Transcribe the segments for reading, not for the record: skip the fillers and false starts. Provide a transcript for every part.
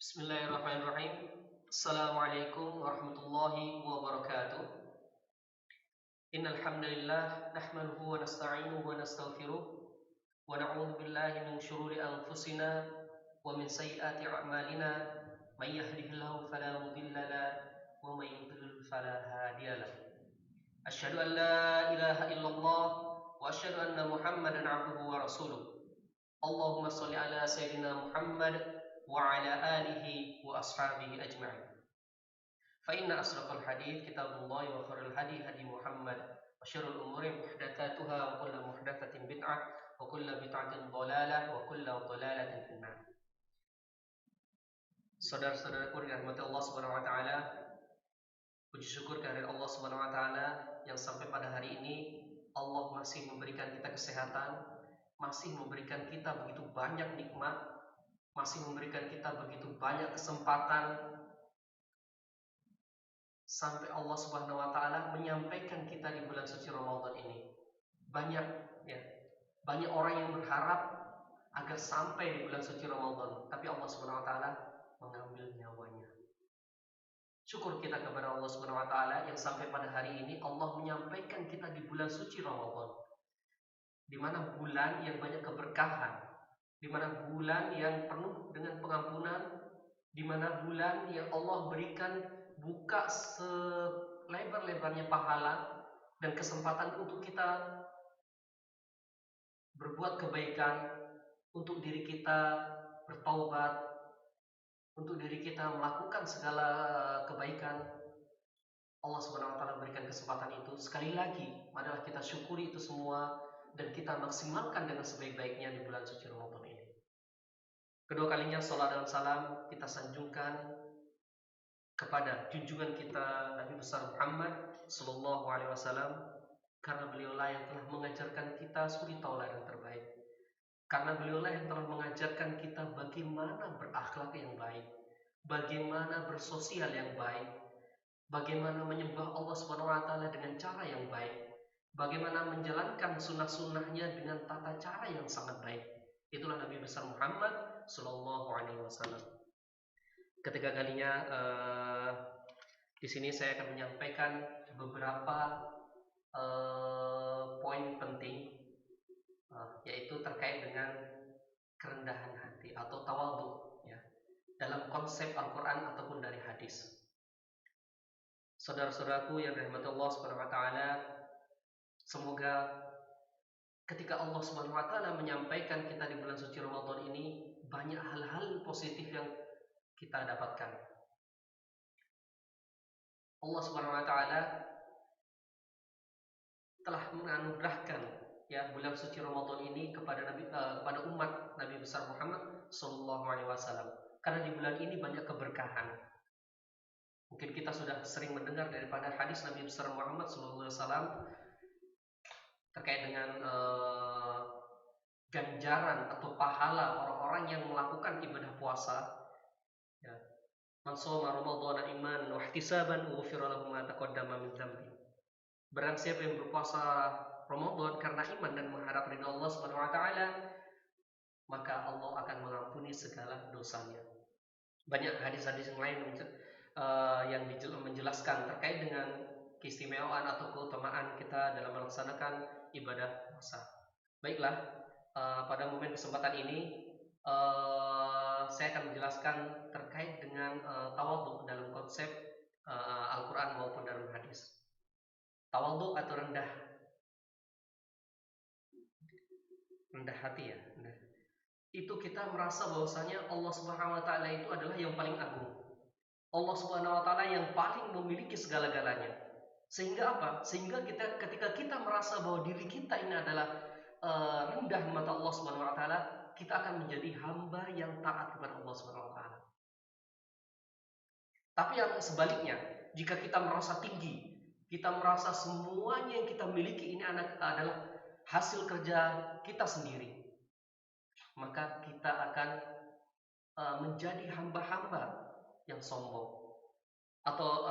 Bismillahirrahmanirrahim. Assalamualaikum warahmatullahi wabarakatuh. Innal hamdalillah nahmaduhu wa nasta'inuhu wa nastaghfiruh wa na'udzu billahi min shururi anfusina wa min sayyiati a'malina. May yahdihillahu fala mudilla lahu wa may yudlil fala hadiya lahu. Asyhadu an la ilaha illallah wa asyhadu anna Muhammadan 'abduhu wa rasuluh. Allahumma shalli ala sayyidina Muhammad wa ala alihi wa ashabihi ajma'in. فإن أصدق الحديث كتاب الله وخير الهدي هدي محمد وشر الأمور محدثاتها وكل محدثة بدعة وكل بدعة ضلالة وكل ضلالة في النار. Saudara-saudaraku dirahmati Allah Subhanahu wa taala, puji syukur kehadirat Allah Subhanahu wa taala yang sampai pada hari ini Allah masih memberikan kita kesehatan, masih memberikan kita begitu banyak nikmat, masih memberikan kita begitu banyak kesempatan sampai Allah Subhanahu wa taala menyampaikan kita di bulan suci Ramadan ini. Banyak ya, banyak orang yang berharap agar sampai di bulan suci Ramadan, tapi Allah Subhanahu wa taala mengambil nyawanya. Syukur kita kepada Allah Subhanahu wa taala yang sampai pada hari ini Allah menyampaikan kita di bulan suci Ramadan. Di mana bulan yang banyak keberkahan, di mana bulan yang penuh dengan pengampunan, di mana bulan yang Allah berikan buka selebar-lebarnya pahala dan kesempatan untuk kita berbuat kebaikan, untuk diri kita bertaubat, untuk diri kita melakukan segala kebaikan. Allah Subhanahu wa taala berikan kesempatan itu. Sekali lagi, marilah kita syukuri itu semua dan kita maksimalkan dengan sebaik-baiknya di bulan suci Ramadan ini. Kedua kalinya salat dan salam kita sanjungkan kepada junjungan kita Nabi besar Muhammad sallallahu alaihi wasallam, karena beliaulah yang telah mengajarkan kita suri tauladan terbaik. Karena beliaulah yang telah mengajarkan kita bagaimana berakhlak yang baik, bagaimana bersosial yang baik, bagaimana menyembah Allah Subhanahu wa taala dengan cara yang baik, bagaimana menjalankan sunnah-sunnahnya dengan tata cara yang sangat baik. Itulah Nabi besar Muhammad sallallahu alaihi wasallam. Ketiga kalinya di sini saya akan menyampaikan beberapa poin penting, yaitu terkait dengan kerendahan hati atau tawadhu ya, dalam konsep Al-Quran ataupun dari hadis. Saudara-saudaraku yang dirahmati Allah Subhanahu wa taala, semoga ketika Allah Subhanahu wa taala menyampaikan kita di bulan suci Ramadan ini banyak hal-hal positif yang kita dapatkan. Allah Subhanahu wa taala telah menganugerahkan ya bulan suci Ramadan ini kepada kepada umat Nabi besar Muhammad sallallahu alaihi wasallam. Karena di bulan ini banyak keberkahan. Mungkin kita sudah sering mendengar daripada hadis Nabi besar Muhammad sallallahu alaihi wasallam terkait dengan ganjaran atau pahala orang-orang yang melakukan ibadah puasa. Ya. Man shoma Ramadhana imanan wa ihtisaban ghufira lahu ma taqaddama min dzambi. Barang siapa yang berpuasa Ramadan karena iman dan mengharap ridha Allah Subhanahu wa taala, maka Allah akan mengampuni segala dosanya. Banyak hadis-hadis yang lain yang menjelaskan terkait dengan keistimewaan atau keutamaan kita dalam melaksanakan ibadah puasa. Baiklah, pada momen kesempatan ini saya akan menjelaskan terkait dengan tawadhu dalam konsep Al-Quran maupun dalam hadis. Tawadhu atau rendah hati ya. Itu kita merasa bahwasanya Allah Subhanahu wa taala itu adalah yang paling agung. Allah Subhanahu wa taala yang paling memiliki segala-galanya. Sehingga apa? Sehingga ketika kita merasa bahwa diri kita ini adalah rendah di mata Allah Subhanahu wa taala, kita akan menjadi hamba yang taat kepada Allah Subhanahu wa taala. Tapi yang sebaliknya, jika kita merasa tinggi, kita merasa semuanya yang kita miliki ini adalah hasil kerja kita sendiri, maka kita akan menjadi hamba-hamba yang sombong. Atau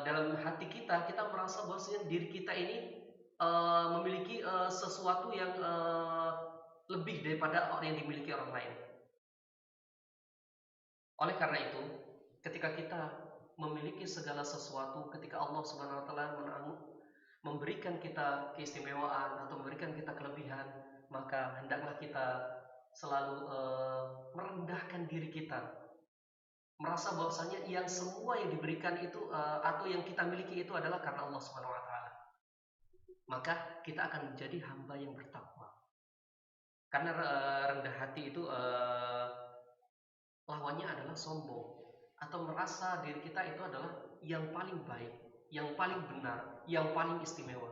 dalam hati kita merasa bahwa diri kita ini memiliki sesuatu yang lebih daripada orang yang dimiliki orang lain. Oleh karena itu, ketika kita memiliki segala sesuatu, ketika Allah Subhanahu wa taala memberikan kita keistimewaan atau memberikan kita kelebihan, maka hendaklah kita selalu merendahkan diri kita, merasa bahwasanya yang semua yang diberikan itu atau yang kita miliki itu adalah karena Allah Subhanahu wa taala. Maka kita akan menjadi hamba yang bertakwa. Karena rendah hati itu lawannya adalah sombong atau merasa diri kita itu adalah yang paling baik, yang paling benar, yang paling istimewa.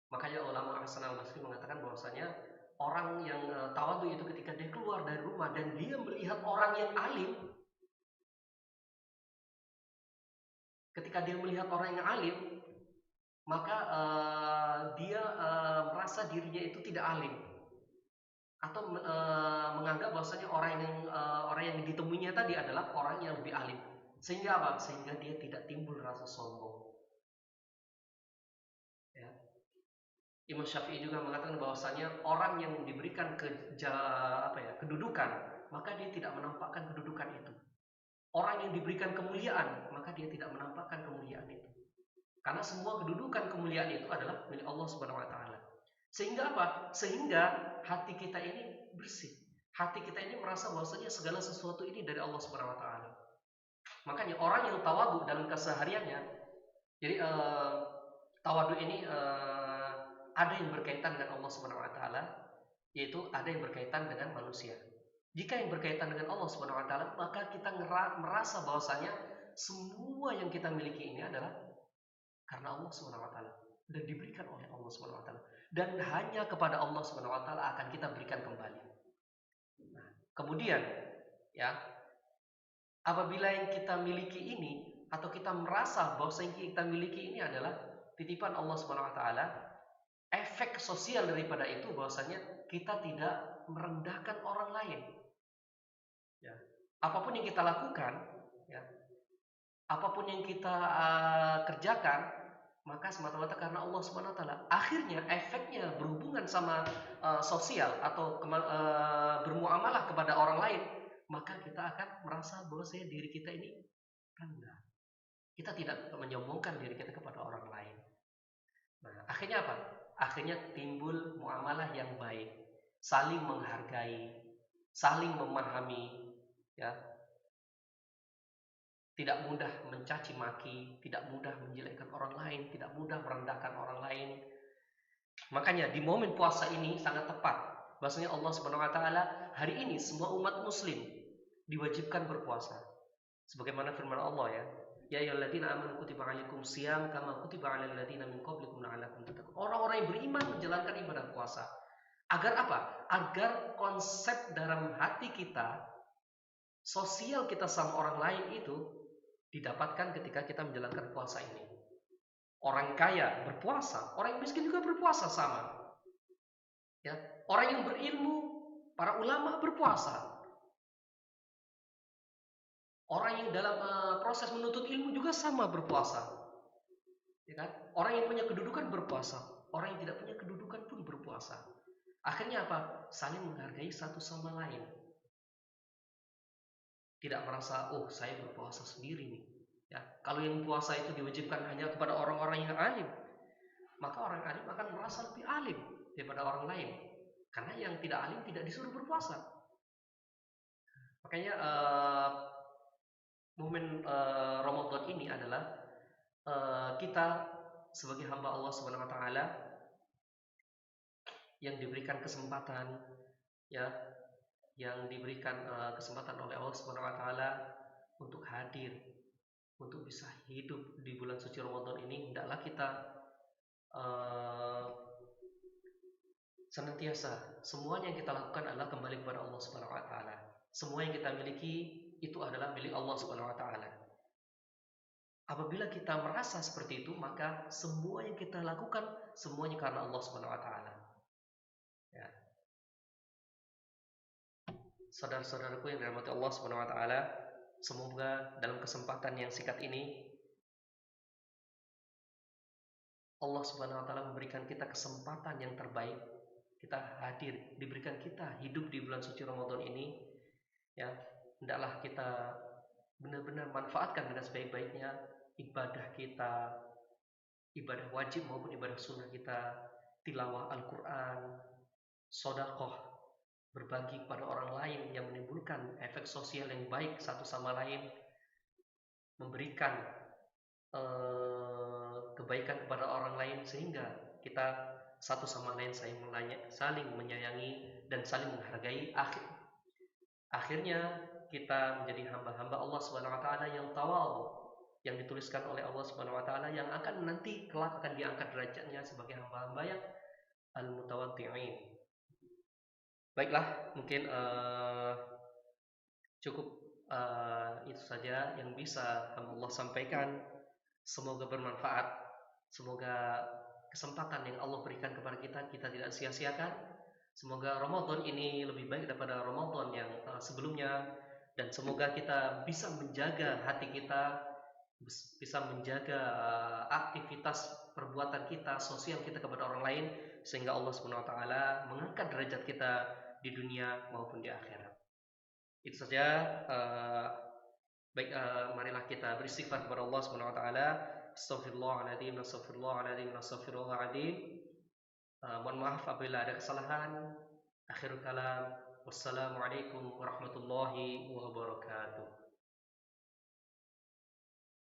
Makanya ulama Hasan al-Basri mengatakan bahwasanya orang yang tawadhu itu ketika dia keluar dari rumah dan dia melihat orang yang alim, ketika dia melihat orang yang alim, maka dia merasa dirinya itu tidak alim atau menganggap bahwasanya orang yang ditemuinya tadi adalah orang yang lebih alim. Sehingga apa? Sehingga dia tidak timbul rasa sombong. Ya. Imam Syafi'i juga mengatakan bahwasanya orang yang diberikan kedudukan, maka dia tidak menampakkan kedudukan itu. Orang yang diberikan kemuliaan, maka dia tidak menampakkan kemuliaan itu. Karena semua kedudukan kemuliaan itu adalah milik Allah Subhanahu wa taala. Sehingga apa? Sehingga hati kita ini bersih. Hati kita ini merasa bahwasanya segala sesuatu ini dari Allah Subhanahu wa taala. Makanya orang yang tawadhu dalam kesehariannya, jadi tawadhu ini ada yang berkaitan dengan Allah Subhanahu wa taala, yaitu ada yang berkaitan dengan manusia. Jika yang berkaitan dengan Allah Subhanahu wa taala, maka kita merasa bahwasanya semua yang kita miliki ini adalah karena Allah Subhanahu wa taala dan diberikan oleh Allah Subhanahu wa taala, dan hanya kepada Allah Subhanahu wa taala akan kita berikan kembali. Nah, kemudian ya, apabila yang kita miliki ini atau kita merasa bahwa yang kita miliki ini adalah titipan Allah Subhanahu wa taala, efek sosial daripada itu bahwasanya kita tidak merendahkan orang lain. Ya. Apapun yang kita lakukan, ya, apapun yang kita kerjakan, maka semata-mata karena Allah Subhanahu wa taala. Akhirnya efeknya berhubungan sama sosial atau bermuamalah kepada orang lain, maka kita akan merasa bahwa diri kita ini rendah. Kita tidak menyombongkan diri kita kepada orang lain. Nah, akhirnya apa? Akhirnya timbul muamalah yang baik, saling menghargai, saling memahami, ya. Tidak mudah mencaci maki, tidak mudah menjelekkan orang lain, tidak mudah merendahkan orang lain. Makanya di momen puasa ini sangat tepat. Bahwasanya Allah Subhanahu wa taala hari ini semua umat muslim diwajibkan berpuasa. Sebagaimana firman Allah, ya. Ya ayyuhalladzina amanu kutiba alaikumus shiyam kama kutiba alal ladzina min qablikum la'allakum tattaqun. Orang-orang yang beriman menjalankan ibadah puasa. Agar apa? Agar konsep dalam hati kita, sosial kita sama orang lain itu didapatkan ketika kita menjalankan puasa ini. Orang kaya berpuasa, orang miskin juga berpuasa sama. Ya, orang yang berilmu, para ulama berpuasa. Orang yang dalam proses menuntut ilmu juga sama berpuasa. Ya kan? Orang yang punya kedudukan berpuasa, orang yang tidak punya kedudukan pun berpuasa. Akhirnya apa? Saling menghargai satu sama lain. Tidak merasa, oh saya berpuasa sendiri nih. Ya, kalau yang puasa itu diwajibkan hanya kepada orang-orang yang alim, maka orang alim akan merasa lebih alim daripada orang lain. Karena yang tidak alim tidak disuruh berpuasa. Makanya momen Ramadan ini adalah kita sebagai hamba Allah Subhanahu wa taala yang diberikan kesempatan, ya, yang diberikan kesempatan oleh Allah Subhanahu wa taala untuk hadir, untuk bisa hidup di bulan suci Ramadan ini. Hendaklah kita senantiasa semuanya yang kita lakukan adalah kembali kepada Allah Subhanahu wa taala. Semua yang kita miliki itu adalah milik Allah Subhanahu wa taala. Apabila kita merasa seperti itu, maka semua yang kita lakukan semuanya karena Allah Subhanahu wa taala. Ya. Saudara-saudaraku yang dirahmati Allah Subhanahu wa taala, semoga dalam kesempatan yang singkat ini Allah Subhanahu wa taala memberikan kita kesempatan yang terbaik. Kita hadir, diberikan kita hidup di bulan suci Ramadan ini, ya. hendaklah kita benar-benar manfaatkan dengan sebaik-baiknya ibadah kita, ibadah wajib maupun ibadah sunnah kita, tilawah Al-Quran, sodakoh, berbagi kepada orang lain yang menimbulkan efek sosial yang baik satu sama lain, memberikan kebaikan kepada orang lain sehingga kita satu sama lain saling menyayangi dan saling menghargai. Akhirnya kita menjadi hamba-hamba Allah Subhanahu wa taala yang tawadhu, yang dituliskan oleh Allah Subhanahu wa taala, yang akan nanti kelak akan diangkat derajatnya sebagai hamba-hamba yang al-mutawaddi'in. Baiklah, mungkin cukup itu saja yang bisa Allah sampaikan. Semoga bermanfaat. Semoga kesempatan yang Allah berikan kepada kita tidak sia-siakan. Semoga Ramadan ini lebih baik daripada Ramadan yang sebelumnya, dan semoga kita bisa menjaga hati kita, bisa menjaga aktivitas perbuatan kita, sosial kita kepada orang lain, sehingga Allah Subhanahu wa taala mengangkat derajat kita di dunia maupun di akhirat. Itu saja. Baik, marilah kita beristighfar kepada Allah Subhanahu wa taala. Astaghfirullahaladzim, astaghfirullahaladzim, astaghfirullahaladzim. Mohon maaf apabila ada kesalahan. Akhirul kalam. Wassalamualaikum warahmatullahi wabarakatuh.